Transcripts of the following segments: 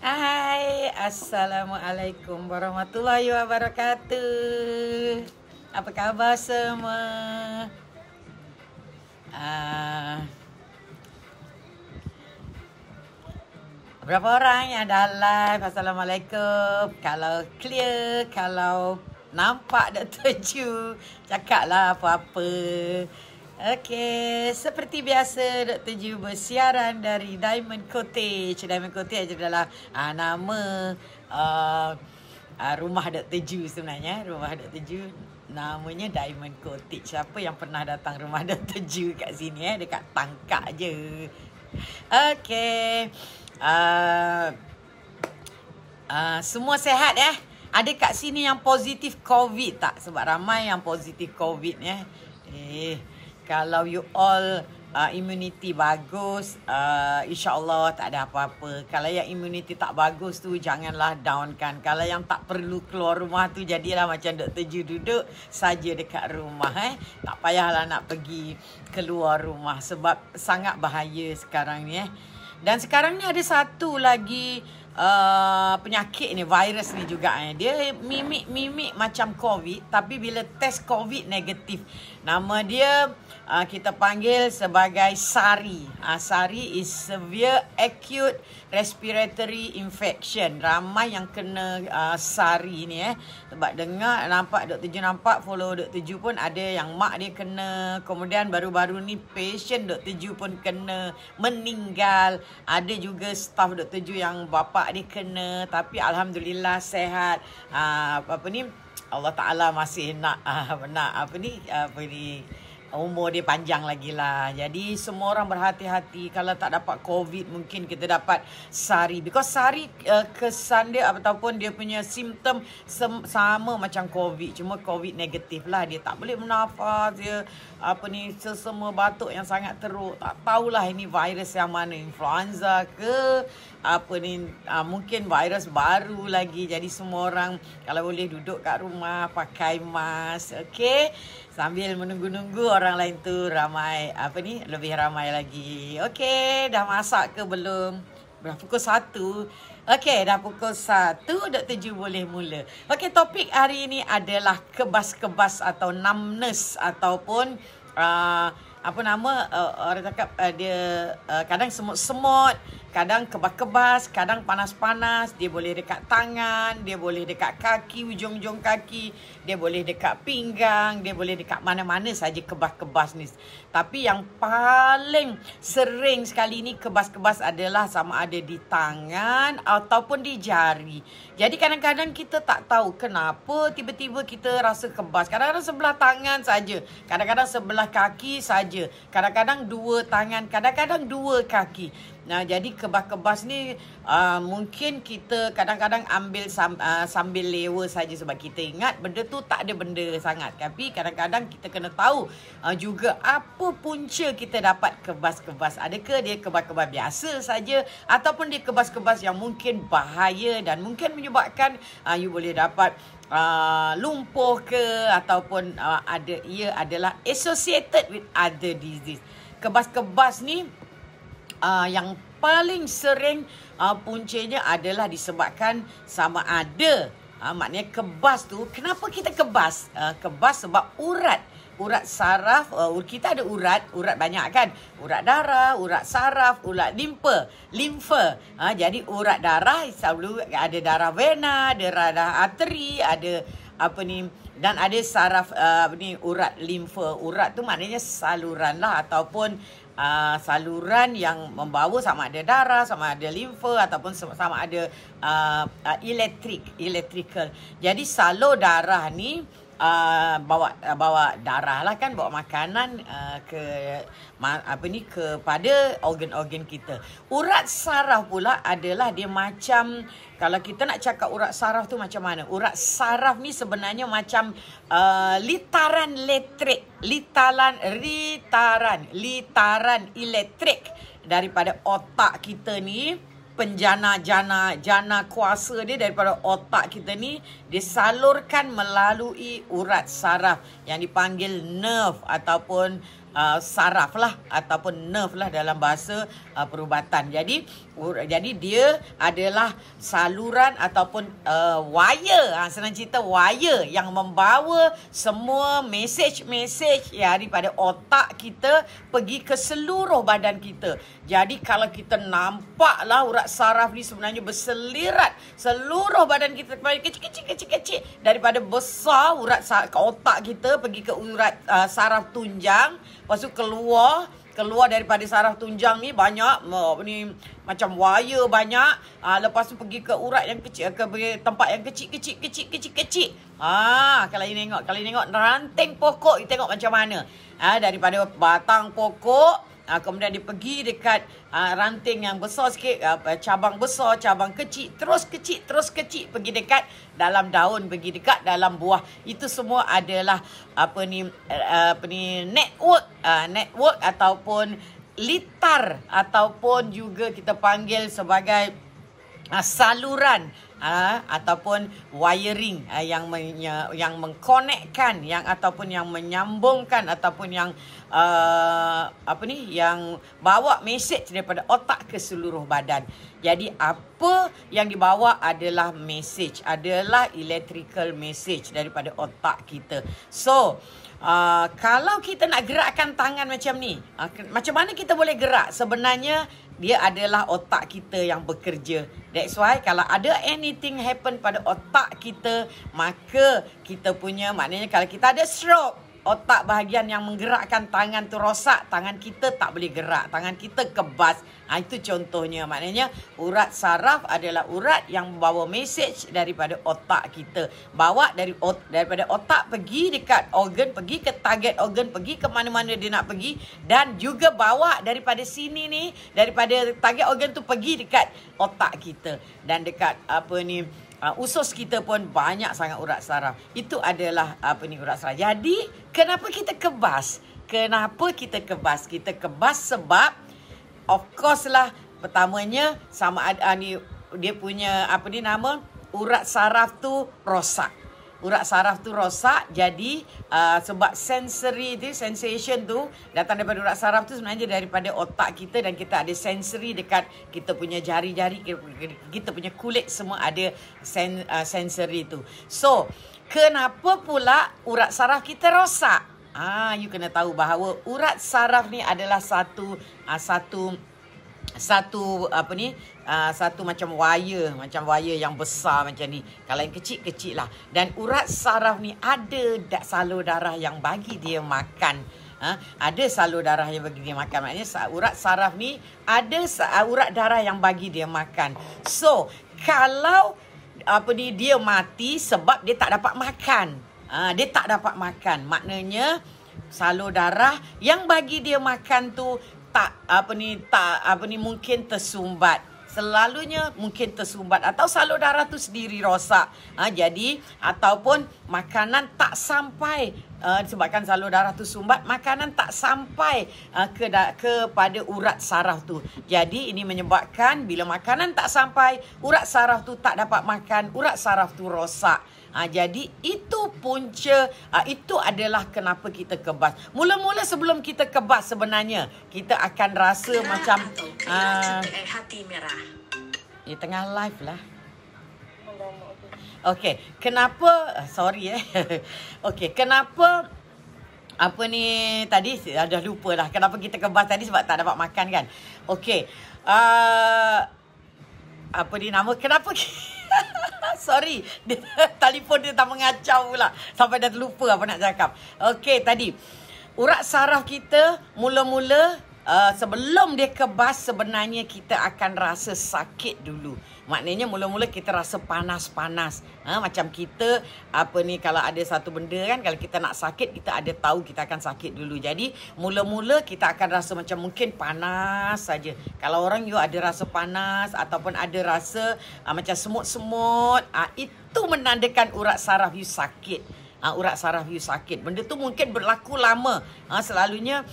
Hai, Assalamualaikum warahmatullahi wabarakatuh. Apa khabar semua? Ah, berapa orang yang dah live? Assalamualaikum. Kalau clear, kalau nampak Dr. Ju, cakaplah apa-apa. Okey, seperti biasa Dr. Ju bersiaran dari Diamond Cottage. Diamond Cottage adalah nama rumah Dr. Ju sebenarnya. Rumah Dr. Ju namanya Diamond Cottage. Siapa yang pernah datang rumah Dr. Ju kat sini dekat Tangkak je. Okey. Semua sihat Ada kat sini yang positif COVID tak? Sebab ramai yang positif COVID kalau you all immunity bagus, insyaAllah tak ada apa-apa. Kalau yang immunity tak bagus tu, janganlah downkan. Kalau yang tak perlu keluar rumah tu, jadilah macam Dr. Ju duduk saja dekat rumah. Tak payahlah nak pergi keluar rumah sebab sangat bahaya sekarang ni. Dan sekarang ni ada satu lagi penyakit ni, virus ni juga dia mimik macam COVID, tapi bila test COVID negatif. Nama dia kita panggil sebagai SARI. SARI is Severe Acute Respiratory Infection. Ramai yang kena SARI ni sebab dengar, nampak Dr. Ju nampak, follow Dr. Ju pun ada yang mak dia kena. Kemudian baru-baru ni patient Dr. Ju pun kena, meninggal. Ada juga staff Dr. Ju yang bapa dia kena, tapi alhamdulillah sehat. Allah Taala masih nak umur dia panjang lagi lah. Jadi semua orang berhati-hati. Kalau tak dapat COVID, mungkin kita dapat SARI. Because SARI kesan dia ataupun dia punya simptom sama macam COVID. Cuma COVID negatif lah. Dia tak boleh bernafas. Dia sesama batuk yang sangat teruk. Tak tahulah ini virus yang mana. Influenza ke mungkin virus baru lagi. Jadi semua orang kalau boleh duduk kat rumah, pakai mask. Okay, sambil menunggu-nunggu orang lain tu ramai, lebih ramai lagi. Okay, dah masak ke belum? Dah pukul 1. Okay, dah pukul 1. Dr. Ju boleh mula. Okay, topik hari ini adalah kebas-kebas atau numbness ataupun orang cakap dia kadang semut-semut, kadang kebas-kebas, kadang panas-panas. Dia boleh dekat tangan, dia boleh dekat kaki, ujung-ujung kaki, dia boleh dekat pinggang, dia boleh dekat mana-mana saja kebas-kebas ni. Tapi yang paling sering sekali ni kebas-kebas adalah sama ada di tangan ataupun di jari. Jadi kadang-kadang kita tak tahu kenapa tiba-tiba kita rasa kebas. Kadang-kadang sebelah tangan saja, kadang-kadang sebelah kaki saja, kadang-kadang dua tangan, kadang-kadang dua kaki. Nah, jadi kebas-kebas ni mungkin kita kadang-kadang ambil sambil lewa saja sebab kita ingat benda tu tak ada benda sangat. Tapi kadang-kadang kita kena tahu juga apa punca kita dapat kebas-kebas. Adakah dia kebas-kebas biasa saja ataupun dia kebas-kebas yang mungkin bahaya dan mungkin menyebabkan you boleh dapat lumpuh ke ataupun ia adalah associated with other disease. Kebas-kebas ni yang paling sering puncanya adalah disebabkan sama ada maknanya kebas tu, kenapa kita kebas? Kebas sebab urat saraf. Kita ada urat banyak kan, urat darah, urat saraf, urat limfa. Jadi urat darah selalu ada darah vena, ada darah arteri, ada dan ada saraf urat limfa. Urat tu maknanya saluran lah ataupun saluran yang membawa sama ada darah, sama ada limfa ataupun sama ada electrical. Jadi salur darah ni bawa darah lah kan, bawa makanan kepada organ-organ kita. Urat saraf pula adalah dia macam, kalau kita nak cakap urat saraf tu macam mana? Urat saraf ni sebenarnya macam litaran elektrik daripada otak kita ni. Jana kuasa dia daripada otak kita ni disalurkan melalui urat saraf yang dipanggil nerve ataupun saraf lah ataupun nerve lah dalam bahasa perubatan. Jadi dia adalah saluran ataupun wire, senang cerita wire yang membawa semua mesej-mesej daripada otak kita pergi ke seluruh badan kita. Jadi kalau kita nampaklah urat saraf ni sebenarnya berselirat seluruh badan kita, kecil-kecil daripada besar urat ke otak kita pergi ke urat saraf tunjang. Lepas tu keluar daripada saraf tunjang ni banyak ni macam wire banyak. Lepas tu pergi ke urat yang kecil, ke tempat yang kecil. Kalau you tengok ranting pokok, you tengok macam mana. Daripada batang pokok, kemudian dia pergi dekat ranting yang besar sikit, cabang besar, cabang kecil, terus kecil, pergi dekat dalam daun, pergi dekat dalam buah. Itu semua adalah network ataupun litar ataupun juga kita panggil sebagai saluran ataupun wiring yang mengkonekkan ataupun yang menyambungkan ataupun yang yang bawa mesej daripada otak ke seluruh badan. Jadi apa yang dibawa adalah mesej, adalah electrical message daripada otak kita. So kalau kita nak gerakkan tangan macam ni, macam mana kita boleh gerak? Sebenarnya dia adalah otak kita yang bekerja. That's why kalau ada anything happen pada otak kita, maka kita punya, maknanya kalau kita ada stroke, otak bahagian yang menggerakkan tangan tu rosak, tangan kita tak boleh gerak, tangan kita kebas. Itu contohnya. Maknanya urat saraf adalah urat yang membawa mesej daripada otak kita. Bawa daripada otak pergi dekat organ, pergi ke target organ, pergi ke mana-mana dia nak pergi, dan juga bawa daripada sini ni, daripada target organ tu pergi dekat otak kita, dan dekat usus kita pun banyak sangat urat saraf. Itu adalah urat saraf. Jadi kenapa kita kebas? Kita kebas sebab of course lah, pertamanya sama ada dia punya urat saraf tu rosak. Urat saraf tu rosak, jadi sebab sensation tu datang daripada urat saraf tu sebenarnya daripada otak kita, dan kita ada sensory dekat kita punya jari-jari, kita punya kulit semua ada sensory tu. So, kenapa pula urat saraf kita rosak? You kena tahu bahawa urat saraf ni adalah satu macam wire yang besar macam ni. Kalau yang kecil-kecil lah. Dan urat saraf ni ada salur darah yang bagi dia makan. Ada salur darah yang bagi dia makan. Maknanya urat saraf ni ada urat darah yang bagi dia makan. So, kalau dia mati sebab dia tak dapat makan. Maknanya salur darah yang bagi dia makan tu mungkin tersumbat. Selalunya mungkin tersumbat atau salur darah tu sendiri rosak. Jadi ataupun makanan tak sampai, sebabkan salur darah tu sumbat, makanan tak sampai kepada urat saraf tu. Jadi ini menyebabkan bila makanan tak sampai, urat saraf tu tak dapat makan, urat saraf tu rosak. Jadi itu punca, itu adalah kenapa kita kebas. Mula-mula sebelum kita kebas sebenarnya kita akan rasa macam hati merah. Tengah live lah. Okey, kenapa okey, kenapa tadi dah lupa lah kenapa kita kebas tadi, sebab tak dapat makan kan. Okey. Kenapa sorry, telefon dia tak mengacau pula sampai dah terlupa apa nak cakap. Okey, tadi urat saraf kita mula-mula sebelum dia kebas sebenarnya kita akan rasa sakit dulu. Maknanya mula-mula kita rasa panas-panas. Macam kita kalau ada satu benda kan, kalau kita nak sakit kita ada tahu kita akan sakit dulu. Jadi mula-mula kita akan rasa macam mungkin panas saja. Kalau orang ada rasa panas ataupun ada rasa macam semut-semut, itu menandakan urat saraf you sakit. Urat saraf you sakit. Benda tu mungkin berlaku lama. Selalunya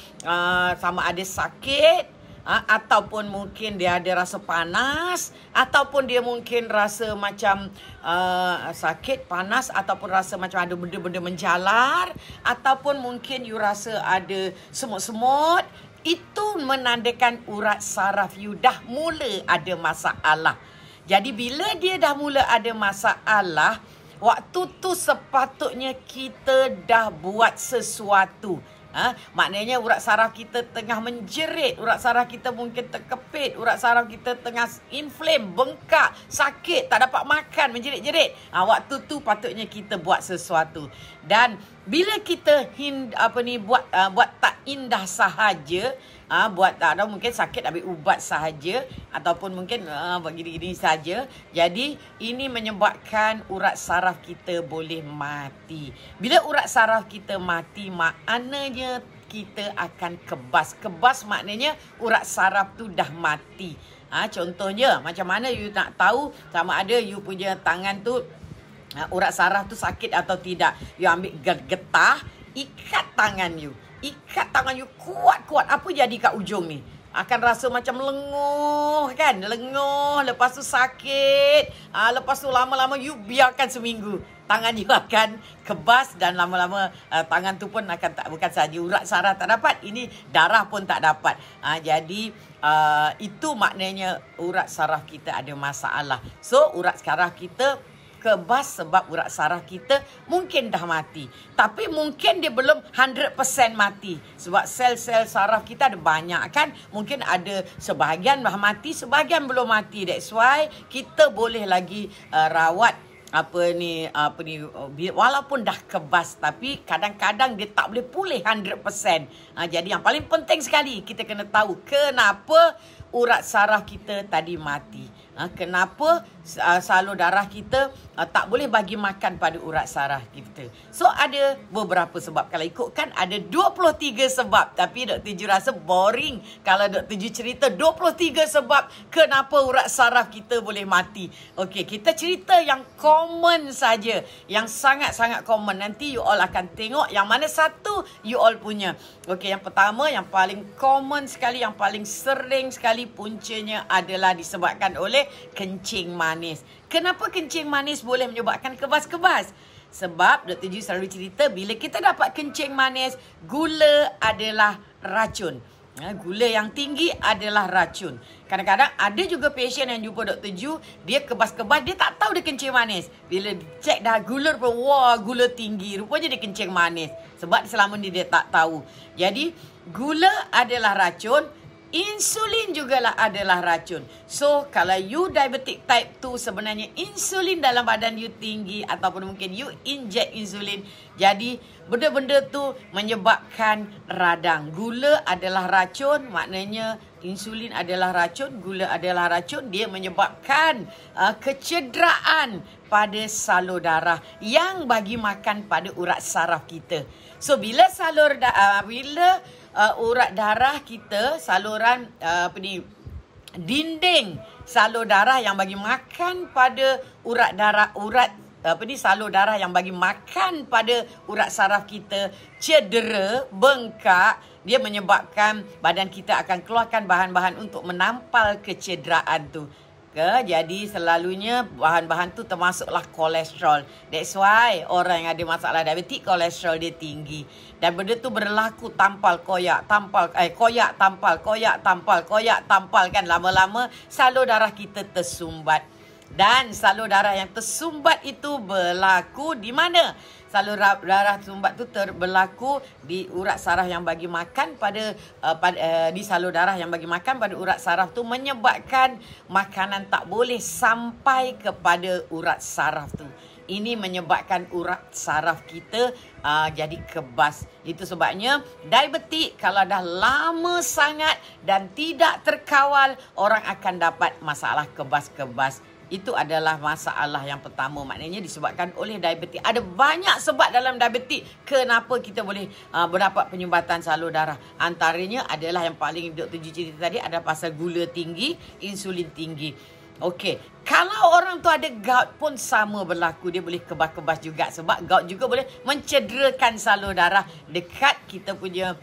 sama ada sakit ataupun mungkin dia ada rasa panas, ataupun dia mungkin rasa macam sakit, panas, ataupun rasa macam ada benda-benda menjalar, ataupun mungkin you rasa ada semut-semut, itu menandakan urat saraf you dah mula ada masalah. Jadi bila dia dah mula ada masalah, waktu tu sepatutnya kita dah buat sesuatu. Maknanya urat saraf kita tengah menjerit, urat saraf kita mungkin terkepit, urat saraf kita tengah inflame, bengkak, sakit, tak dapat makan, menjerit-jerit. Waktu tu patutnya kita buat sesuatu. Dan bila kita buat tak indah sahaja, buat tak tahu mungkin sakit ambil ubat sahaja, ataupun mungkin buat gini-gini saja. Jadi ini menyebabkan urat saraf kita boleh mati. Bila urat saraf kita mati, maknanya kita akan kebas. Kebas maknanya urat saraf tu dah mati. Contohnya macam mana you nak tahu sama ada you punya tangan tu urat saraf tu sakit atau tidak? You ambil getah, ikat tangan you. Ikat tangan you kuat-kuat. Apa jadi kat ujung ni? Akan rasa macam lenguh kan? Lenguh. Lepas tu sakit. Lepas tu lama-lama you biarkan seminggu. Tangan you akan kebas dan lama-lama tangan tu pun akan tak, bukan saja urat saraf tak dapat, ini darah pun tak dapat. Jadi itu maknanya urat saraf kita ada masalah. So urat saraf kita kebas sebab urat saraf kita mungkin dah mati. Tapi mungkin dia belum 100% mati. Sebab sel-sel saraf kita ada banyak kan. Mungkin ada sebahagian dah mati, sebahagian belum mati. That's why kita boleh lagi rawat walaupun dah kebas, tapi kadang-kadang dia tak boleh pulih 100%. Jadi yang paling penting sekali kita kena tahu kenapa urat saraf kita tadi mati. Kenapa salur darah kita tak boleh bagi makan pada urat saraf kita. So ada beberapa sebab. Kalau ikutkan ada 23 sebab. Tapi Dr. Ju rasa boring kalau Dr. Ju cerita 23 sebab kenapa urat saraf kita boleh mati. Okey, kita cerita yang common saja, yang sangat-sangat common. Nanti you all akan tengok yang mana satu you all punya. Okey, yang pertama, yang paling common sekali, yang paling sering sekali puncanya adalah disebabkan oleh kencing manis. Kenapa kencing manis boleh menyebabkan kebas-kebas? Sebab Dr. Ju selalu cerita bila kita dapat kencing manis, gula adalah racun. Gula yang tinggi adalah racun. Kadang-kadang ada juga pasien yang jumpa Dr. Ju, dia kebas-kebas, dia tak tahu dia kencing manis. Bila cek dah gula, wah gula tinggi, rupanya dia kencing manis. Sebab selama ni dia tak tahu. Jadi gula adalah racun, insulin jugalah adalah racun. So, kalau you diabetic type 2, sebenarnya insulin dalam badan you tinggi, ataupun mungkin you inject insulin. Jadi, benda-benda tu menyebabkan radang. Gula adalah racun, maknanya insulin adalah racun, gula adalah racun. Dia menyebabkan kecederaan pada salur darah yang bagi makan pada urat saraf kita. So, bila urat darah kita, saluran dinding salur darah yang bagi makan pada salur darah yang bagi makan pada urat saraf kita cedera, bengkak, dia menyebabkan badan kita akan keluarkan bahan-bahan untuk menampal kecederaan tu. Jadi selalunya bahan-bahan tu termasuklah kolesterol. That's why orang yang ada masalah diabetik, kolesterol dia tinggi. Dan benda tu berlaku tampal koyak tampal kan. Lama-lama salur darah kita tersumbat. Dan salur darah yang tersumbat itu berlaku di mana? Salur darah tersumbat tu berlaku di urat saraf yang bagi makan di salur darah yang bagi makan pada urat saraf tu, menyebabkan makanan tak boleh sampai kepada urat saraf tu. Ini menyebabkan urat saraf kita jadi kebas. Itu sebabnya diabetik kalau dah lama sangat dan tidak terkawal, orang akan dapat masalah kebas-kebas. Itu adalah masalah yang pertama, maknanya disebabkan oleh diabetik. Ada banyak sebab dalam diabetik kenapa kita boleh berdapat penyumbatan salur darah. Antaranya adalah yang paling Dr. Ju cerita tadi, ada pasal gula tinggi, insulin tinggi. Okey, kalau orang tu ada gout pun sama berlaku. Dia boleh kebas-kebas juga. Sebab gout juga boleh mencederakan salur darah dekat kita punya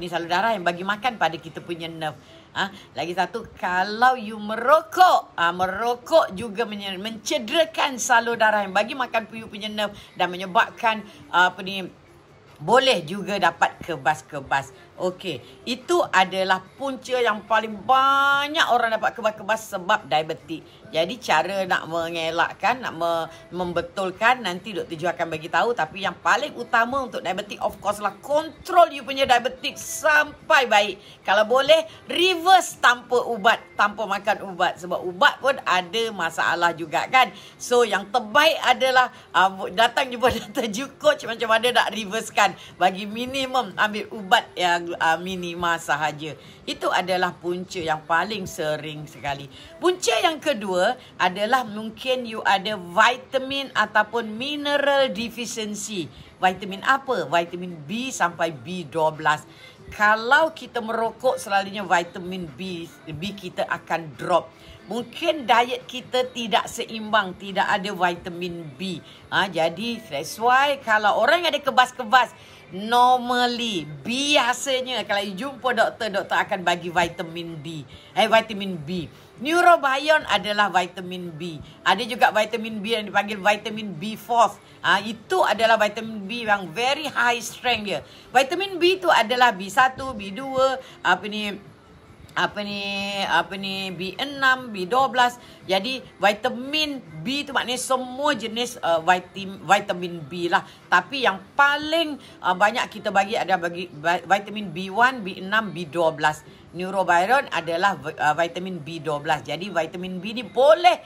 salur darah yang bagi makan pada kita punya nerve. Lagi satu, kalau you merokok, merokok juga mencederakan salur darah yang bagi makan you punya nerve dan menyebabkan boleh juga dapat kebas-kebas. Okey, itu adalah punca yang paling banyak orang dapat kebas-kebas sebab diabetik. Jadi cara nak mengelakkan, nak membetulkan, nanti Dr. Jo akan bagi tahu. Tapi yang paling utama untuk diabetik, of course lah, kontrol you punya diabetik sampai baik. Kalau boleh, reverse tanpa ubat, tanpa makan ubat. Sebab ubat pun ada masalah juga kan. So yang terbaik adalah datang jumpa Dr. Jo coach macam mana nak reversekan. Bagi minimum ambil ubat yang minima sahaja. Itu adalah punca yang paling sering sekali. Punca yang kedua adalah mungkin you ada vitamin ataupun mineral deficiency. Vitamin apa? Vitamin B sampai B12. Kalau kita merokok, selalunya vitamin B kita akan drop. Mungkin diet kita tidak seimbang, tidak ada vitamin B. Jadi that's why kalau orang yang ada kebas-kebas, normally, biasanya kalau you jumpa doktor akan bagi vitamin B. Vitamin B. Neurobion adalah vitamin B. Ada juga vitamin B yang dipanggil vitamin B4. Itu adalah vitamin B yang very high strength dia. Vitamin B tu adalah B1, B2, B6, B12. Jadi vitamin B tu maknanya semua jenis vitamin B lah. Tapi yang paling banyak kita bagi adalah vitamin B1, B6, B12. Neurobion adalah vitamin B12. Jadi vitamin B ni boleh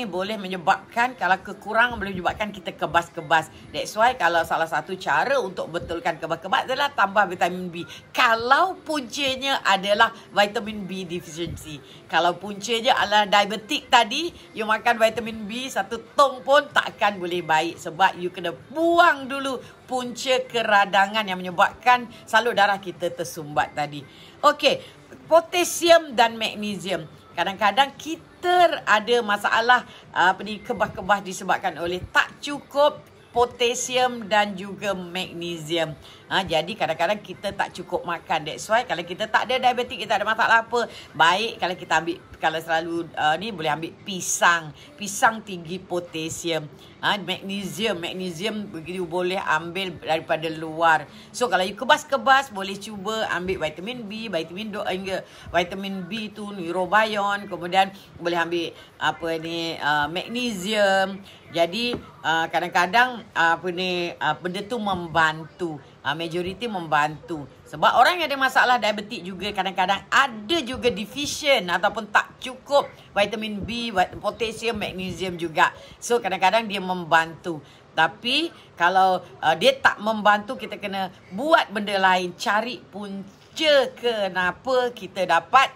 boleh menyebabkan, kalau kekurangan boleh menyebabkan kita kebas-kebas. That's why kalau salah satu cara untuk betulkan kebas-kebas adalah tambah vitamin B. Kalau puncanya adalah vitamin B deficiency. Kalau puncanya adalah diabetik tadi, you makan vitamin B satu tong pun takkan boleh baik. Sebab you kena buang dulu punca keradangan yang menyebabkan salur darah kita tersumbat tadi. Okey, potasium dan magnesium. Kadang-kadang kita ada masalah kebas-kebas disebabkan oleh tak cukup potasium dan juga magnesium. Jadi kadang-kadang kita tak cukup makan. That's why kalau kita tak ada diabetik, kita ada masalah apa, baik kalau kita ambil, kalau selalu boleh ambil pisang. Pisang tinggi potasium. Magnesium begitu boleh ambil daripada luar. So kalau you kebas-kebas, boleh cuba ambil vitamin B, vitamin B tu neurobion, kemudian boleh ambil magnesium. Jadi kadang-kadang benda tu membantu. Majoriti membantu. Sebab orang yang ada masalah diabetik juga kadang-kadang ada juga deficient ataupun tak cukup vitamin B, potasium, magnesium juga. So kadang-kadang dia membantu. Tapi kalau dia tak membantu, kita kena buat benda lain. Cari punca kenapa kita dapat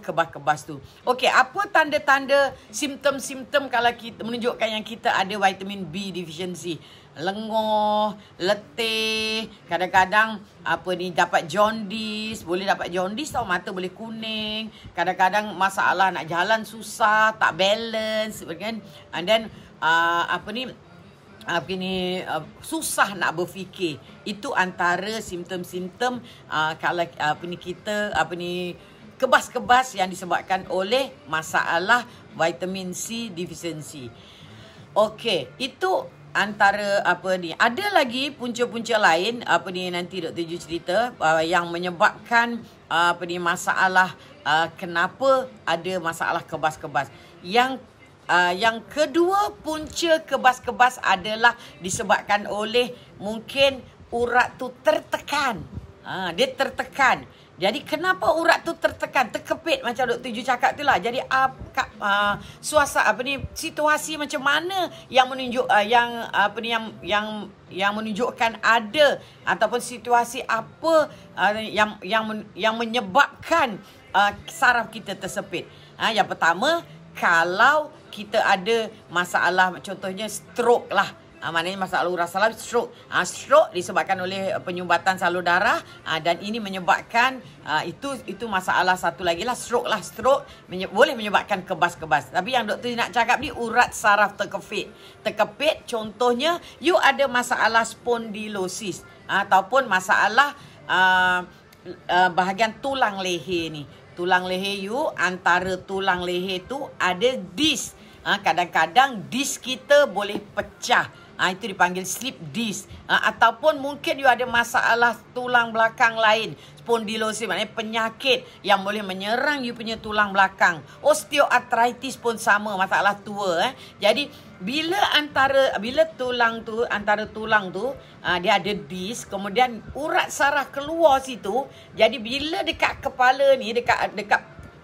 kebas-kebas tu. Okey, apa tanda-tanda simptom-simptom kalau kita menunjukkan yang kita ada vitamin B deficiency? Lenguh, letih, kadang-kadang dapat jaundice, boleh dapat jaundice tau, mata boleh kuning, kadang-kadang masalah nak jalan susah, tak balance kan, and then susah nak berfikir. Itu antara simptom-simptom kalau kita kebas-kebas yang disebabkan oleh masalah vitamin C deficiency. Okey, itu antara ada lagi punca-punca lain nanti Dr. Jo cerita yang menyebabkan masalah kenapa ada masalah kebas-kebas. Yang kedua punca kebas-kebas adalah disebabkan oleh mungkin urat tu tertekan. Dia tertekan. Jadi kenapa urat tu tertekan, terkepit macam Dr. Jo cakap tu lah. Jadi situasi macam mana yang menunjuk yang menunjukkan ada, ataupun situasi apa yang menyebabkan saraf kita tersepit. Yang pertama, kalau kita ada masalah contohnya stroke lah. maknanya masalah urat saraf, stroke. Stroke disebabkan oleh penyumbatan salur darah, dan ini menyebabkan itu masalah satu lagi lah, stroke lah. Stroke boleh menyebabkan kebas-kebas. Tapi yang doktor nak cakap ni urat saraf terkepit. Terkepit contohnya you ada masalah spondylosis ataupun masalah bahagian tulang leher ni. Tulang leher you, antara tulang leher tu ada disc. Kadang-kadang disc kita boleh pecah. Itu dipanggil slip disc. Ataupun mungkin you ada masalah tulang belakang lain. Spondylosis maknanya penyakit yang boleh menyerang you punya tulang belakang. Osteoarthritis pun sama, masalah tua. Jadi bila antara tulang tu dia ada disc, kemudian urat saraf keluar situ. Jadi bila dekat kepala ni, dekat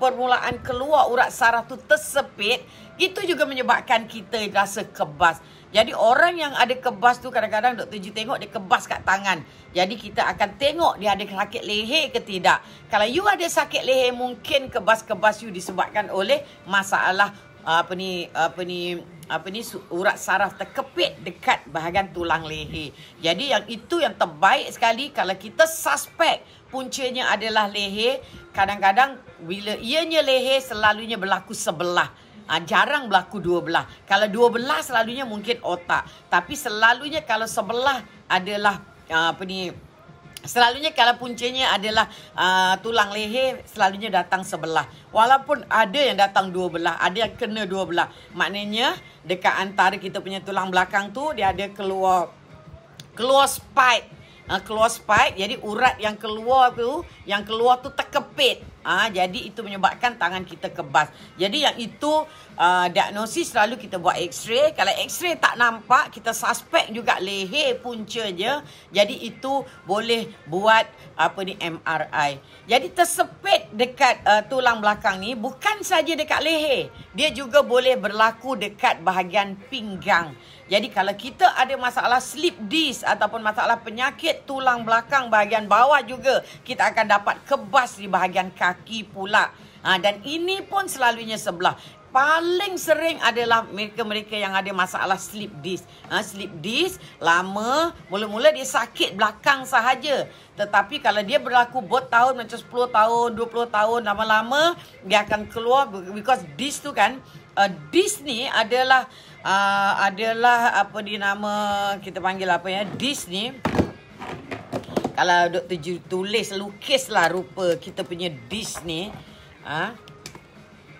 permulaan keluar urat saraf tu tersepit, itu juga menyebabkan kita rasa kebas. Jadi orang yang ada kebas tu kadang-kadang Dr. G tengok dia kebas kat tangan. Jadi kita akan tengok dia ada sakit leher ke tidak. Kalau you ada sakit leher, mungkin kebas-kebas you disebabkan oleh masalah urat saraf terkepit dekat bahagian tulang leher. Jadi yang terbaik sekali kalau kita suspek puncanya adalah leher. Kadang-kadang bila ianya leher, selalunya berlaku sebelah. Jarang berlaku dua belah. Kalau dua belah selalunya mungkin otak. Tapi selalunya kalau sebelah adalah selalunya kalau puncanya adalah tulang leher, selalunya datang sebelah. Walaupun ada yang datang dua belah, ada yang kena dua belah. Maknanya dekat antara kita punya tulang belakang tu dia ada keluar spike. Keluar spike, jadi urat yang keluar tu terkepit. Jadi itu menyebabkan tangan kita kebas. Jadi yang itu diagnosis selalu kita buat X-ray. Kalau X-ray tak nampak, kita suspek juga leher punca je. Jadi itu boleh buat MRI. Jadi tersepit dekat tulang belakang ni bukan saja dekat leher, dia juga boleh berlaku dekat bahagian pinggang. Jadi kalau kita ada masalah slip disc ataupun masalah penyakit tulang belakang bahagian bawah juga, kita akan dapat kebas di bahagian kaki pula. Dan ini pun selalunya sebelah. Paling sering adalah mereka-mereka yang ada masalah slip disc. Slip disc lama, mula-mula dia sakit belakang sahaja. Tetapi kalau dia berlaku bertahun, macam 10 tahun, 20 tahun, lama-lama dia akan keluar. Because disc tu kan, disc ni adalah kita panggil disc ni. Kalau Dr. lukislah rupa kita punya disc ni.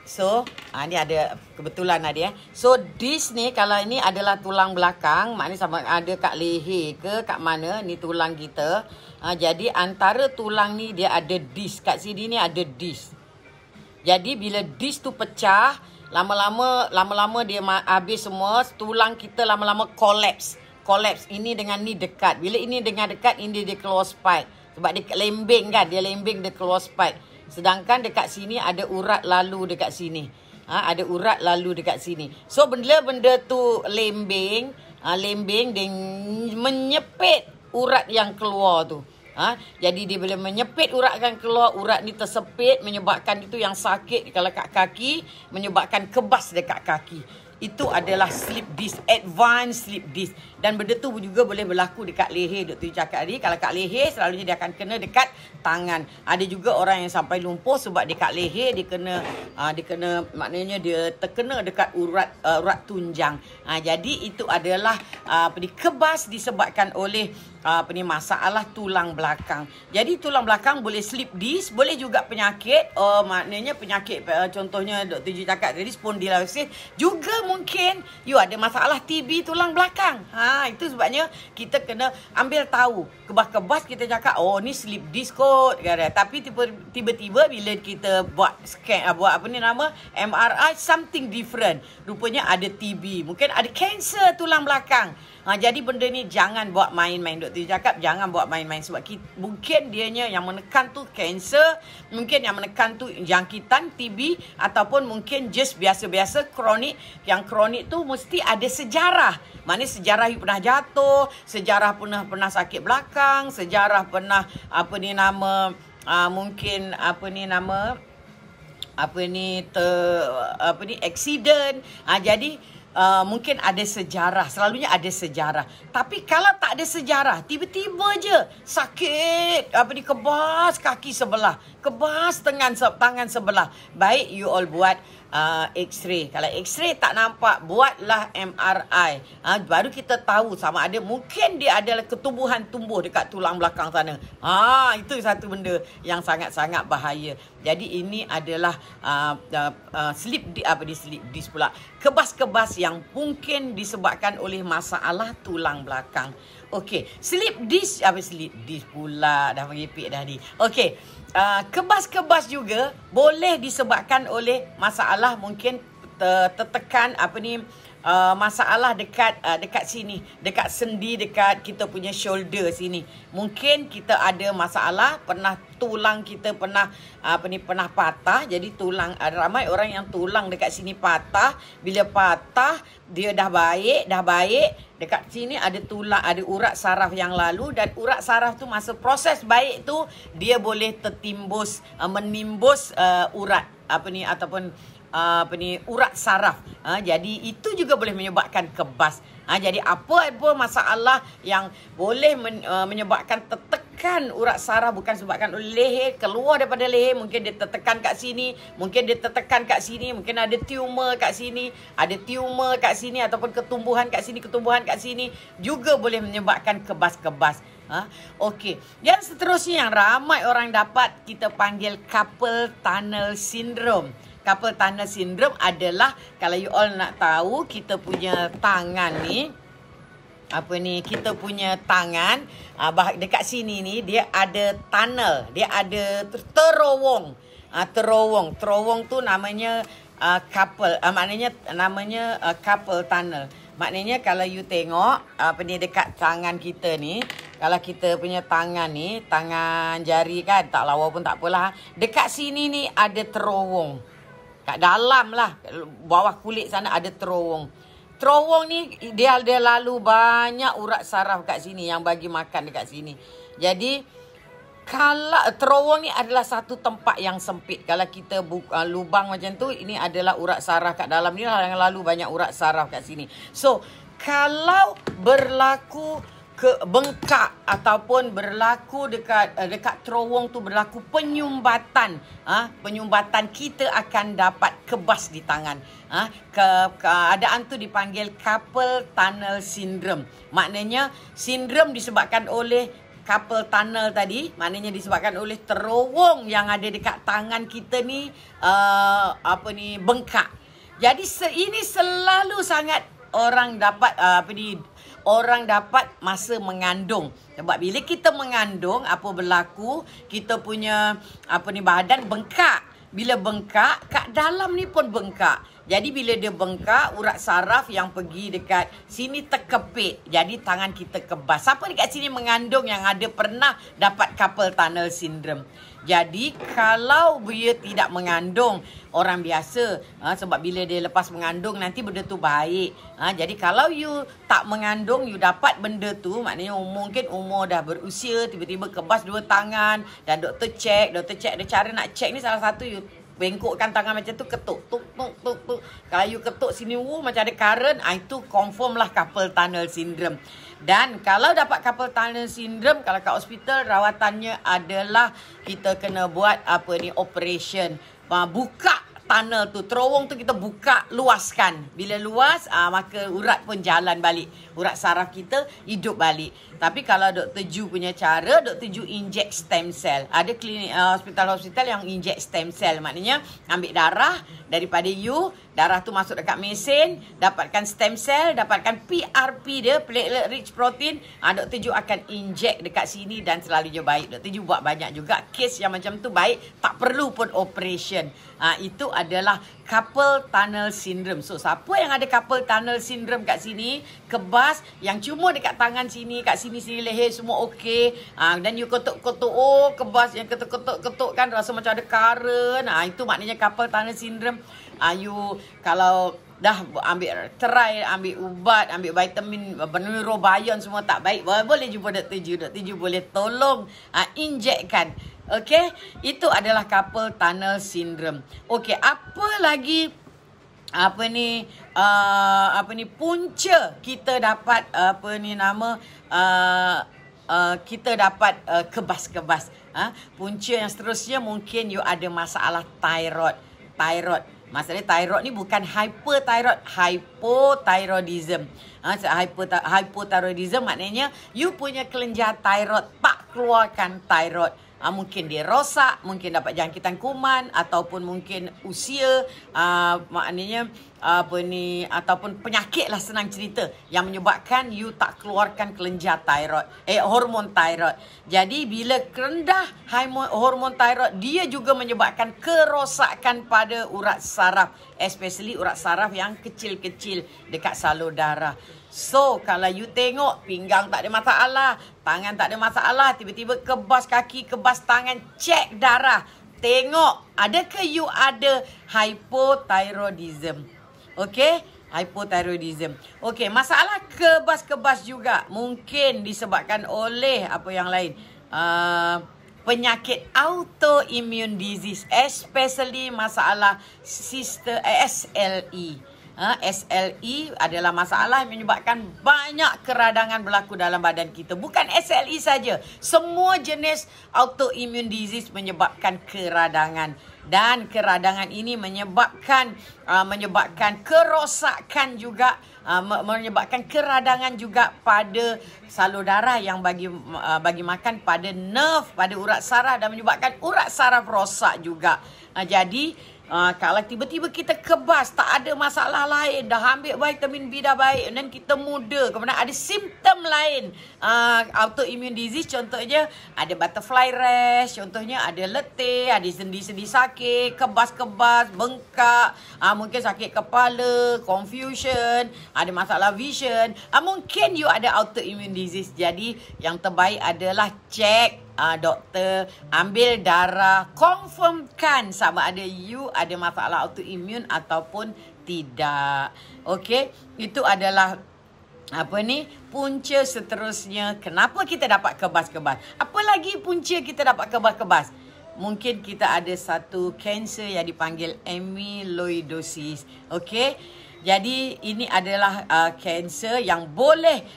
So, ni ada kebetulan ada. So, disc ni kalau ini adalah tulang belakang, maknanya sama ada kat leher ke kat mana, ni tulang kita. Jadi antara tulang ni dia ada disc. Kat sini ni ada disc. Jadi bila disc tu pecah, lama-lama dia habis semua, tulang kita lama-lama collapse. Ini dengan ni dekat. Bila ini dengan dekat, ini dia keluar spike. Sebab dia lembing kan, dia keluar spike. Sedangkan dekat sini ada urat lalu dekat sini. Ada urat lalu dekat sini. So benda-benda tu lembing dia menyepit urat yang keluar tu. Jadi dia bila menyepit urat yang keluar, urat ni tersepit, menyebabkan itu yang sakit kalau kat kaki, menyebabkan kebas dekat kaki. Itu adalah slip disc, advanced slip disc. Dan benda tu juga boleh berlaku dekat leher. Dr. cakap tadi, kalau kat leher selalunya dia akan kena dekat tangan. Ada juga orang yang sampai lumpuh sebab dekat leher dia kena maknanya dia terkena dekat urat tunjang. Jadi itu adalah kebas disebabkan oleh masalah tulang belakang. Jadi tulang belakang boleh slip disc, boleh juga penyakit, maknanya penyakit contohnya Dr. Ji cakap tadi spondylosis, juga mungkin you ada masalah TB tulang belakang. Itu sebabnya kita kena ambil tahu. Kebas-kebas kita cakap ni slip disc kot. Tapi tiba-tiba bila kita buat scan, MRI, something different. Rupanya ada TB, mungkin ada kanser tulang belakang. Jadi benda ni jangan buat main-main. Doktor cakap jangan buat main-main. Sebab mungkin dianya yang menekan tu kanser, mungkin yang menekan tu jangkitan TB, ataupun mungkin just biasa-biasa kronik. Yang kronik tu mesti ada sejarah. Maknanya sejarah you pernah jatuh, sejarah pernah sakit belakang, sejarah pernah accident. Jadi mungkin ada sejarah, selalunya ada sejarah. Tapi kalau tak ada sejarah, tiba-tiba je sakit, kebas kaki sebelah, kebas tangan sebelah. Baik you all buat X-ray. Kalau X-ray tak nampak, buatlah MRI. Baru kita tahu sama ada mungkin dia adalah ketumbuhan tumbuh dekat tulang belakang sana. Itu satu benda yang sangat-sangat bahaya. Jadi ini adalah slip disc pula. Kebas-kebas yang mungkin disebabkan oleh masalah tulang belakang. Okey, slip disc pula dah merepek dah ni. Okey. Kebas-kebas juga boleh disebabkan oleh masalah mungkin tertekan masalah dekat sini, dekat sendi, dekat kita punya shoulder sini. Mungkin kita ada masalah, tulang kita pernah patah. Jadi tulang, ramai orang yang tulang dekat sini patah. Bila patah dia dah baik, dekat sini ada tulang, ada urat saraf yang lalu, dan urat saraf tu masa proses baik tu dia boleh menimbus urat urat saraf. Jadi itu juga boleh menyebabkan kebas. Jadi apa masalah yang boleh menyebabkan tertekan urat saraf, bukan sebabkan oleh leher, keluar daripada leher, mungkin dia tertekan kat sini, mungkin ada tumor kat sini, ataupun ketumbuhan kat sini juga boleh menyebabkan kebas-kebas. Okey. Yang seterusnya yang ramai orang dapat, kita panggil carpal tunnel syndrome. Carpal tunnel syndrome adalah, kalau you all nak tahu, kita punya tangan ni, kita punya tangan dekat sini ni dia ada tunnel, dia ada terowong. Terowong tu namanya carpal, namanya carpal tunnel. Maknanya kalau you tengok dekat tangan kita ni, kalau kita punya tangan ni, tangan jari kan, tak lawa pun tak apalah. Dekat sini ni ada terowong. Kat dalam lah, bawah kulit sana ada terowong. Terowong ni dia ada lalu banyak urat saraf kat sini yang bagi makan dekat sini. Jadi kalau terowong ni adalah satu tempat yang sempit. Kalau kita lubang macam tu, ini adalah urat saraf kat dalam ni lah yang lalu banyak urat saraf kat sini. So kalau berlaku bengkak ataupun berlaku dekat terowong tu berlaku penyumbatan, kita akan dapat kebas di tangan. Keadaan tu dipanggil carpal tunnel syndrome. Maknanya sindrom disebabkan oleh carpal tunnel tadi, maknanya disebabkan oleh terowong yang ada dekat tangan kita ni bengkak. Jadi ini selalu sangat orang dapat orang dapat masa mengandung. Sebab bila kita mengandung, apa berlaku, kita punya badan bengkak. Bila bengkak, kat dalam ni pun bengkak. Jadi bila dia bengkak, urat saraf yang pergi dekat sini terkepit. Jadi tangan kita kebas. Siapa dekat sini mengandung yang ada pernah dapat carpal tunnel syndrome? Jadi kalau dia tidak mengandung, orang biasa, sebab bila dia lepas mengandung nanti benda tu baik. Jadi kalau you tak mengandung, you dapat benda tu, maknanya mungkin umur dah berusia, tiba-tiba kebas dua tangan, dan doktor cek ada cara nak cek ni. Salah satu, you bengkokkan tangan macam tu, ketuk tuk. Kalau you ketuk sini macam ada current, itu confirm lah carpal tunnel syndrome. Dan kalau dapat carpal tunnel syndrome, kalau kat hospital, rawatannya adalah kita kena buat operation. Buka tunnel tu, terowong tu kita buka, luaskan. Bila luas, maka urat pun jalan balik. Urat saraf kita hidup balik. Tapi kalau Dr. Ju punya cara, Dr. Ju inject stem cell. Ada klinik hospital-hospital yang inject stem cell. Maknanya ambil darah daripada you, darah tu masuk dekat mesin, dapatkan stem cell, dapatkan PRP dia, platelet rich protein. Dr. Ju akan inject dekat sini dan selalunya baik. Dr. Ju buat banyak juga kes yang macam tu baik, tak perlu pun operation. Itu adalah carpal tunnel syndrome. So siapa yang ada carpal tunnel syndrome kat sini, kebas, yang cuma dekat tangan sini, kat sini leher semua okey, dan you ketuk-ketuk, kebas, yang ketuk-ketuk kan rasa macam ada current, itu maknanya carpal tunnel syndrome. You kalau dah ambil ubat, ambil vitamin, neurobion semua tak baik, boleh jumpa Dr. Ju. Dr. Ju boleh tolong injekkan. Okey, itu adalah carpal tunnel syndrome. Okey, apa lagi punca kita dapat kita dapat kebas-kebas. Punca yang seterusnya mungkin you ada masalah thyroid. Masalah thyroid ni bukan hyperthyroid, hypothyroidism. Hypothyroidism maknanya you punya kelenjar thyroid tak keluarkan thyroid. Mungkin dia rosak, mungkin dapat jangkitan kuman ataupun mungkin usia, maknanya ataupun penyakit lah senang cerita yang menyebabkan you tak keluarkan kelenjar thyroid, hormon thyroid. Jadi bila rendah hormon thyroid, dia juga menyebabkan kerosakan pada urat saraf, especially urat saraf yang kecil-kecil dekat salur darah. So, kalau you tengok pinggang tak ada masalah, tangan tak ada masalah, tiba-tiba kebas kaki, kebas tangan, cek darah. Tengok, adakah you ada hypothyroidism? Okey, hypothyroidism. Okey, masalah kebas-kebas juga mungkin disebabkan oleh apa yang lain. Penyakit autoimmune disease, especially masalah SLE. SLE adalah masalah yang menyebabkan banyak keradangan berlaku dalam badan kita. Bukan SLE saja, semua jenis autoimmune disease menyebabkan keradangan. Dan keradangan ini menyebabkan kerosakan juga, menyebabkan keradangan juga pada salur darah yang bagi makan pada nerve, pada urat saraf, dan menyebabkan urat saraf rosak juga. Jadi kalau tiba-tiba kita kebas, tak ada masalah lain, dah ambil vitamin B dah baik, dan kita muda, kemudian ada simptom lain, autoimmune disease, contohnya ada butterfly rash, contohnya ada letih, ada sendi-sendi sakit, kebas-kebas, bengkak, mungkin sakit kepala, confusion, ada masalah vision, mungkin you ada autoimmune disease. Jadi yang terbaik adalah cek doktor, ambil darah, confirmkan sama ada you ada masalah autoimmune ataupun tidak. Okey, itu adalah punca seterusnya kenapa kita dapat kebas-kebas. Apa lagi punca kita dapat kebas-kebas? Mungkin kita ada satu kanser yang dipanggil amyloidosis. Okey, jadi ini adalah kanser yang boleh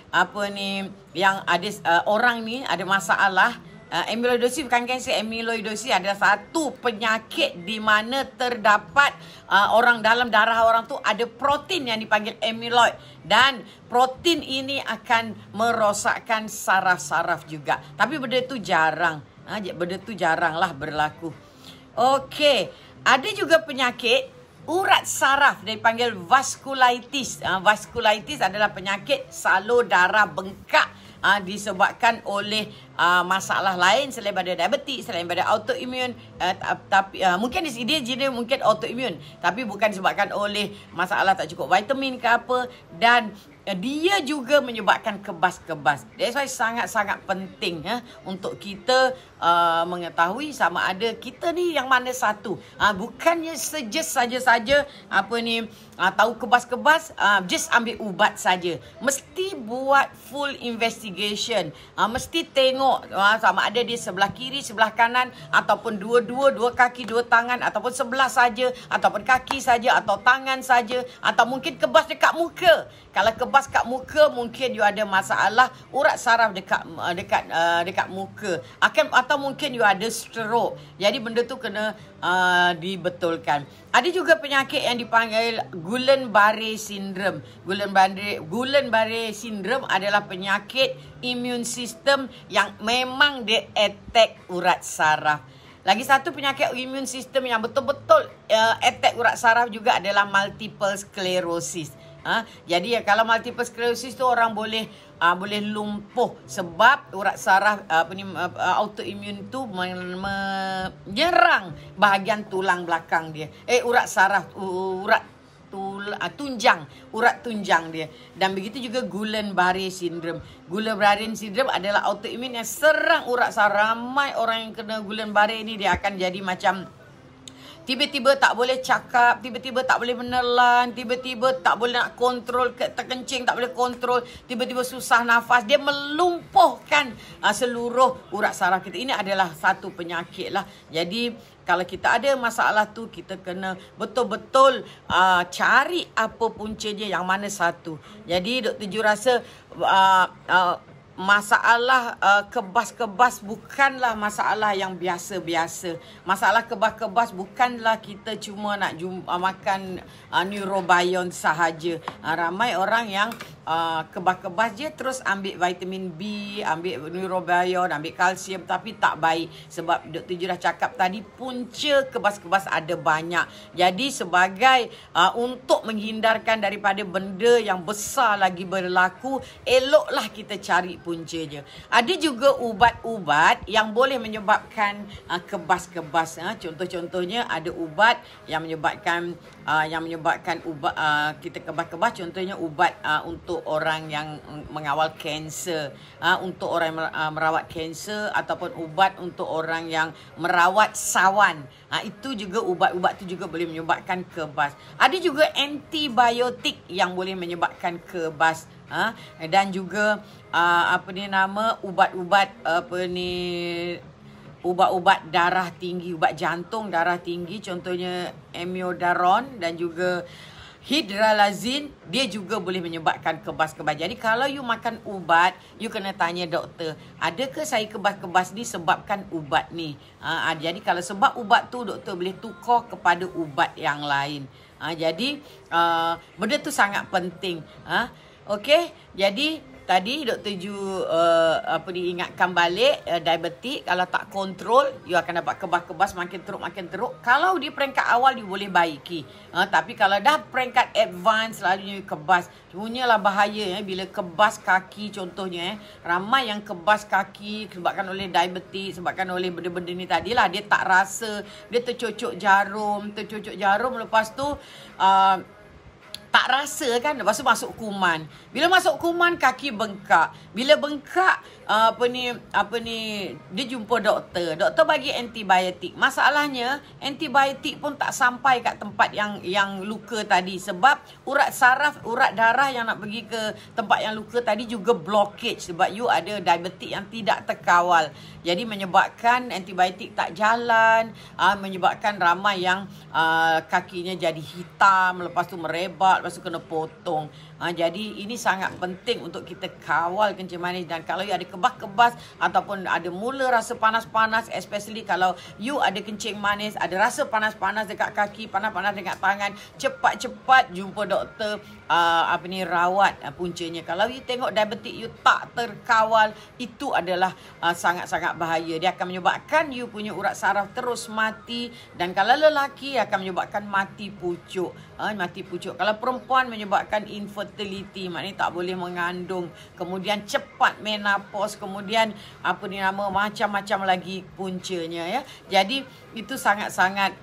yang ada orang ni ada masalah. Amyloidosis bukan kanser. Amyloidosis adalah satu penyakit di mana terdapat orang dalam darah orang tu ada protein yang dipanggil amyloid, dan protein ini akan merosakkan saraf-saraf juga. Tapi benda tu jaranglah berlaku. Okey, ada juga penyakit urat saraf dipanggil vasculitis. Vasculitis adalah penyakit salur darah bengkak disebabkan oleh masalah lain selain daripada diabetes, selain daripada autoimmune, tapi mungkin dia mungkin autoimmune tapi bukan disebabkan oleh masalah tak cukup vitamin ke apa, dan dia juga menyebabkan kebas-kebas. That's why sangat-sangat penting untuk kita mengetahui sama ada kita ni yang mana satu. Bukannya saja tahu kebas-kebas just ambil ubat saja. Mesti buat full investigation. Mesti tengok sama ada dia sebelah kiri, sebelah kanan, ataupun dua kaki, dua tangan, ataupun sebelah saja, ataupun kaki saja, atau tangan saja, atau mungkin kebas dekat muka. Kalau kebas kat muka, mungkin you ada masalah urat saraf dekat muka. Atau mungkin you ada stroke. Jadi benda tu kena dibetulkan. Ada juga penyakit yang dipanggil Guillain-Barré syndrome. Guillain-Barré syndrome adalah penyakit immune system yang memang dia attack urat saraf. Lagi satu penyakit immune system yang betul-betul attack urat saraf juga adalah multiple sclerosis. Jadi kalau multiple sclerosis tu orang boleh lumpuh sebab urat saraf autoimmune tu menyerang bahagian tulang belakang dia. Urat saraf, urat tunjang dia. Dan begitu juga Guillain-Barré syndrome. Guillain-Barré syndrome adalah autoimmune yang serang urat saraf. Ramai orang yang kena Guillain-Barré ni dia akan jadi macam tiba-tiba tak boleh cakap, tiba-tiba tak boleh menelan, tiba-tiba tak boleh nak kontrol, terkencing tak boleh kontrol, tiba-tiba susah nafas, dia melumpuhkan seluruh urat saraf kita. Ini adalah satu penyakit lah. Jadi kalau kita ada masalah tu, kita kena betul-betul cari apa puncanya, yang mana satu. Jadi Dr. Ju rasa masalah kebas-kebas bukanlah masalah yang biasa-biasa. Masalah kebas-kebas bukanlah kita cuma nak makan neurobion sahaja. Ramai orang yang kebas-kebas je terus ambil vitamin B, ambil neurobion, ambil kalsium, tapi tak baik. Sebab Dr. Ju dah cakap tadi, punca kebas-kebas ada banyak. Jadi sebagai untuk menghindarkan daripada benda yang besar lagi berlaku, eloklah kita cari puncanya. Ada juga ubat-ubat yang boleh menyebabkan kebas-kebas. Contoh-contohnya ada ubat yang menyebabkan ubat kita kebas-kebas. Contohnya ubat untuk orang yang mengawal kanser, untuk orang yang merawat kanser, ataupun ubat untuk orang yang merawat sawan. Itu juga ubat-ubat tu juga boleh menyebabkan kebas. Ada juga antibiotik yang boleh menyebabkan kebas. Dan juga ubat-ubat ubat-ubat darah tinggi, ubat jantung darah tinggi, contohnya amiodaron dan juga hydralazine, dia juga boleh menyebabkan kebas-kebas. Jadi kalau you makan ubat, you kena tanya doktor, adakah saya kebas-kebas ni sebabkan ubat ni? Jadi kalau sebab ubat tu, doktor boleh tukar kepada ubat yang lain. Jadi benda tu sangat penting. Okey, jadi tadi Dr. Ju ingatkan balik, diabetik kalau tak kontrol, you akan dapat kebas-kebas makin teruk. Kalau di peringkat awal, you boleh baiki. Tapi kalau dah peringkat advance, selalunya kebas. Punyalah bahaya bila kebas kaki contohnya. Ramai yang kebas kaki sebabkan oleh diabetik, sebabkan oleh benda-benda ni tadilah. Dia tak rasa, dia tercucuk jarum, lepas tu tak rasa kan, lepas tu masuk kuman. Bila masuk kuman, kaki bengkak. Bila bengkak, dia jumpa doktor. Doktor bagi antibiotik. Masalahnya, antibiotik pun tak sampai kat tempat yang luka tadi. Sebab urat saraf, urat darah yang nak pergi ke tempat yang luka tadi juga blockage. Sebab you ada diabetik yang tidak terkawal. Jadi menyebabkan antibiotik tak jalan, menyebabkan ramai yang kakinya jadi hitam, lepas tu merebak, lepas tu kena potong. Jadi ini sangat penting untuk kita kawal kencing manis. Dan kalau you ada kebas-kebas ataupun ada mula rasa panas-panas, especially kalau you ada kencing manis, ada rasa panas-panas dekat kaki, panas-panas dekat tangan, cepat-cepat jumpa doktor rawat puncanya. Kalau you tengok diabetik you tak terkawal, itu adalah sangat-sangat bahaya. Dia akan menyebabkan you punya urat saraf terus mati, dan kalau lelaki akan menyebabkan mati pucuk. Kalau perempuan menyebabkan infertility, maknanya tak boleh mengandung, kemudian cepat menopause, kemudian macam-macam lagi puncanya ya. Jadi itu sangat-sangat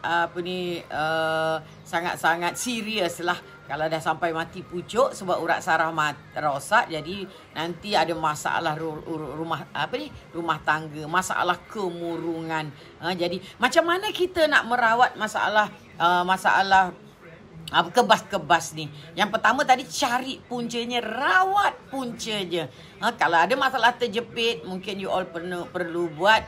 sangat-sangat serius lah kalau dah sampai mati pucuk sebab urat saraf rosak. Jadi nanti ada masalah rumah tangga, masalah kemurungan. Jadi macam mana kita nak merawat masalah kebas-kebas ni? Yang pertama tadi, cari puncanya, rawat puncanya. Kalau ada masalah terjepit, mungkin you all perlu buat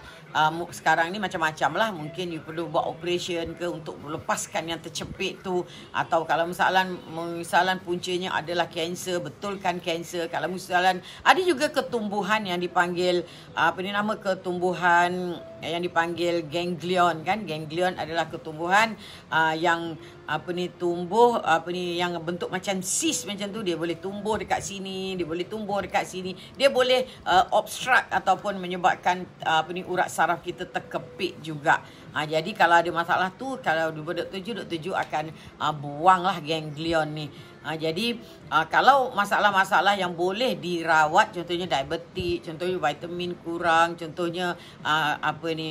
sekarang ni macam-macam lah. Mungkin you perlu buat operation ke untuk lepaskan yang tercepit tu. Atau kalau misalan puncanya adalah kanser, betulkan kanser. Kalau misalan ada juga ketumbuhan yang dipanggil ketumbuhan yang dipanggil ganglion kan. Ganglion adalah ketumbuhan yang tumbuh yang bentuk macam cyst macam tu. Dia boleh tumbuh dekat sini, dia boleh tumbuh dekat sini. Dia boleh obstruct ataupun menyebabkan urat saraf kita terkepit juga. Jadi kalau ada masalah tu, kalau Dr. Ju akan buanglah ganglion ni. Jadi kalau masalah-masalah yang boleh dirawat, contohnya diabetik, contohnya vitamin kurang, contohnya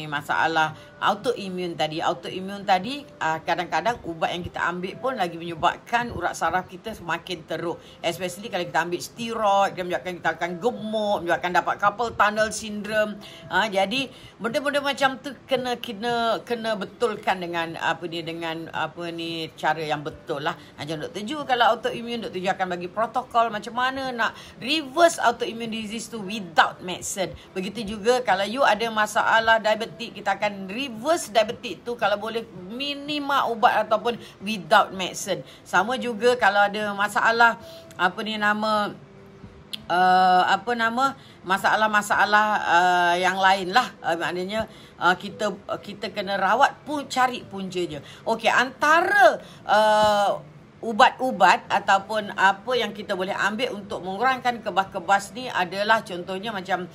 masalah autoimun tadi. Autoimun tadi kadang-kadang ubat yang kita ambil pun lagi menyebabkan urat saraf kita semakin teruk. Especially kalau kita ambil steroid, dia menyebabkan kita akan gemuk, menyebabkan dapat carpal tunnel syndrome. Jadi benda-benda macam tu kena betulkan dengan cara yang betul lah. Macam Dr. Ju kalau autoimun, Dr. Ju akan bagi protokol macam mana nak reverse autoimmune disease tu without medicine. Begitu juga kalau you ada masalah diabetik, kita akan reverse diabetik tu kalau boleh minima ubat ataupun without medicine. Sama juga kalau ada masalah masalah-masalah yang lain lah. Maknanya kita kena rawat pun, cari puncanya. Okey, antara ubat-ubat ataupun apa yang kita boleh ambil untuk mengurangkan kebas-kebas ni adalah contohnya macam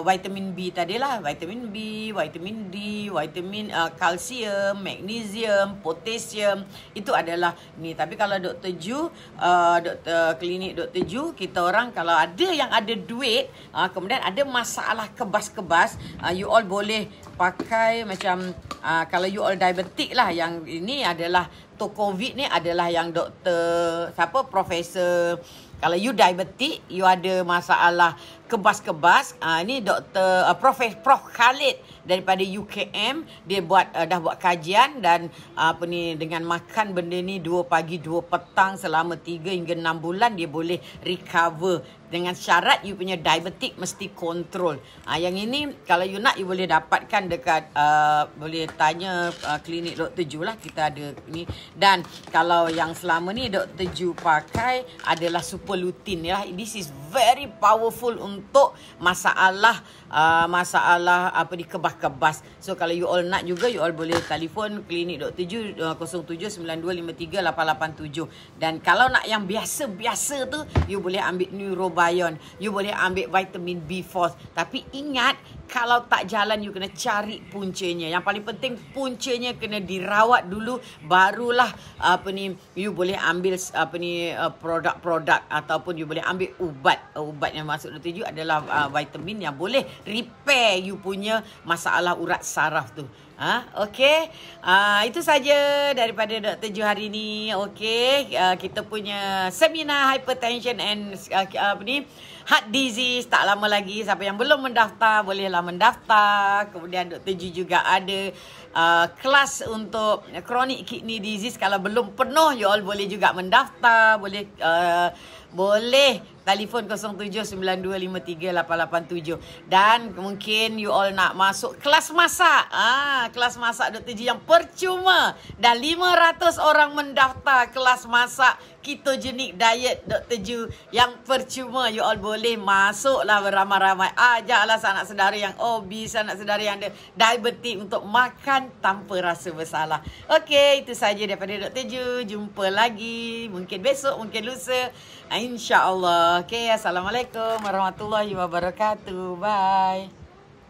vitamin B tadilah, vitamin B, vitamin D, vitamin kalsium, magnesium, potasium, itu adalah ni. Tapi kalau Dr. Ju, klinik Dr. Ju, kita orang kalau ada yang ada duit, kemudian ada masalah kebas-kebas, you all boleh pakai macam kalau you all diabetik lah, yang ini adalah COVID ni adalah yang Profesor. Kalau you diabetik, you ada masalah kebas-kebas, ni Prof Khalid daripada UKM, dia dah buat kajian dan dengan makan benda ni 2 pagi 2 petang selama 3 hingga 6 bulan dia boleh recover, dengan syarat you punya diabetik mesti kontrol. Yang ini kalau you nak, you boleh dapatkan dekat boleh tanya klinik Dr. Ju lah, kita ada ni. Dan kalau yang selama ni Dr. Ju pakai adalah super lutein lah. This is very powerful untuk masalah di kebas-kebas. So kalau you all nak juga, you all boleh telefon klinik Dr. Ju 0792538887. Dan kalau nak yang biasa-biasa tu, you boleh ambil Neurobion, you boleh ambil vitamin B4. Tapi ingat, kalau tak jalan, you kena cari puncanya. Yang paling penting puncanya kena dirawat dulu, barulah you boleh ambil produk-produk ataupun you boleh ambil ubat yang masuk Dr. Ju adalah vitamin yang boleh repair you punya masalah urat saraf tu. Okey. Itu saja daripada Dr. Ju hari ni. Okey, kita punya seminar hypertension and heart disease tak lama lagi. Siapa yang belum mendaftar, bolehlah mendaftar. Kemudian Dr. Ju juga ada kelas untuk chronic kidney disease. Kalau belum penuh, you all boleh juga mendaftar. Boleh telefon 0792538887. Dan mungkin you all nak masuk kelas masak. Kelas masak Dr. Ju yang percuma. Dan 500 orang mendaftar kelas masak ketogenic diet Dr. Ju yang percuma. You all boleh masuklah beramai-ramai. Ajaklah sanak saudara yang obes, sanak saudara yang ada diabetik untuk makan tanpa rasa bersalah. Okey, itu saja daripada Dr. Ju. Jumpa lagi. Mungkin besok, mungkin lusa. InsyaAllah. Okey, Assalamualaikum warahmatullahi wabarakatuh. Bye.